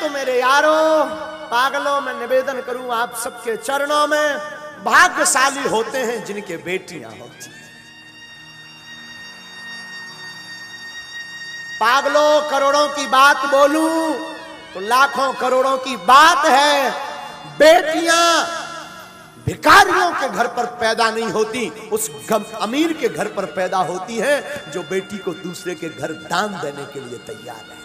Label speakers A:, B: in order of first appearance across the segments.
A: तो मेरे यारों पागलों में निवेदन करूं आप सबके चरणों में, भाग्यशाली होते हैं जिनके बेटियां होती हैं। पागलों करोड़ों की बात बोलूं तो लाखों करोड़ों की बात है। बेटियां भिखारियों के घर पर पैदा नहीं होती, उस अमीर के घर पर पैदा होती है जो बेटी को दूसरे के घर दान देने के लिए तैयार रहता है।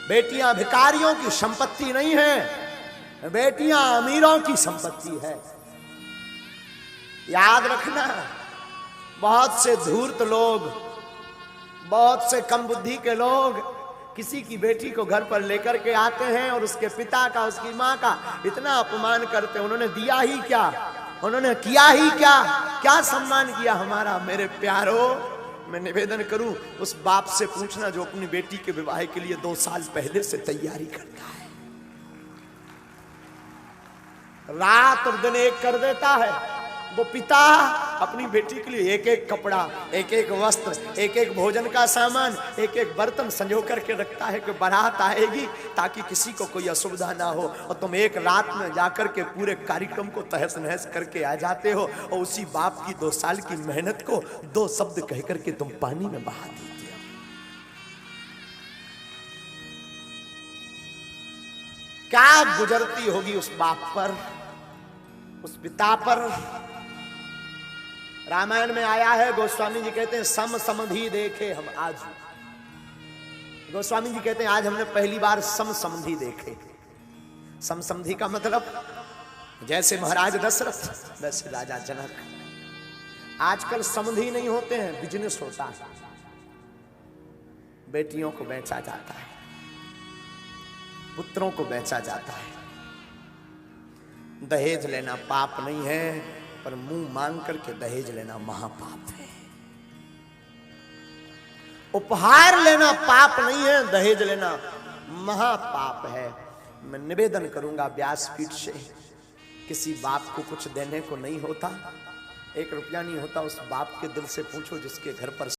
A: बेटियां भिखारियों की संपत्ति नहीं है, बेटियां अमीरों की संपत्ति है। याद रखना, बहुत से धूर्त लोग, बहुत से कम बुद्धि के लोग किसी की बेटी को घर पर लेकर के आते हैं और उसके पिता का, उसकी मां का इतना अपमान करते हैं। उन्होंने दिया ही क्या, उन्होंने किया ही क्या, क्या सम्मान किया हमारा। मेरे प्यारो, मैं निवेदन करूं उस बाप से पूछना जो अपनी बेटी के विवाह के लिए 2 साल पहले से तैयारी करता है, रात और दिन एक कर देता है। वो पिता अपनी बेटी के लिए एक एक कपड़ा, एक एक वस्त्र, एक एक भोजन का सामान, एक एक बर्तन संजो करके रखता है कि बारात आएगी ताकि किसी को कोई असुविधा ना हो। और तुम एक रात में जाकर के पूरे कार्यक्रम को तहस नहस करके आ जाते हो और उसी बाप की 2 साल की मेहनत को 2 शब्द कह करके तुम पानी में बहा देते हो। क्या गुजरती होगी उस बाप पर, उस पिता पर। रामायण में आया है, गोस्वामी जी कहते हैं सम समधि देखे हम आज। गोस्वामी जी कहते हैं आज हमने पहली बार सम समधि देखे। सम समधि का मतलब जैसे महाराज दशरथ वैसे राजा जनक। आजकल समधि नहीं होते हैं, बिजनेस होता है। बेटियों को बेचा जाता है, पुत्रों को बेचा जाता है। दहेज लेना पाप नहीं है, पर मुंह मांग करके दहेज लेना महापाप है। उपहार लेना पाप नहीं है, दहेज लेना महापाप है। मैं निवेदन करूंगा व्यासपीठ से, किसी बाप को कुछ देने को नहीं होता, 1 रुपया नहीं होता, उस बाप के दिल से पूछो जिसके घर पर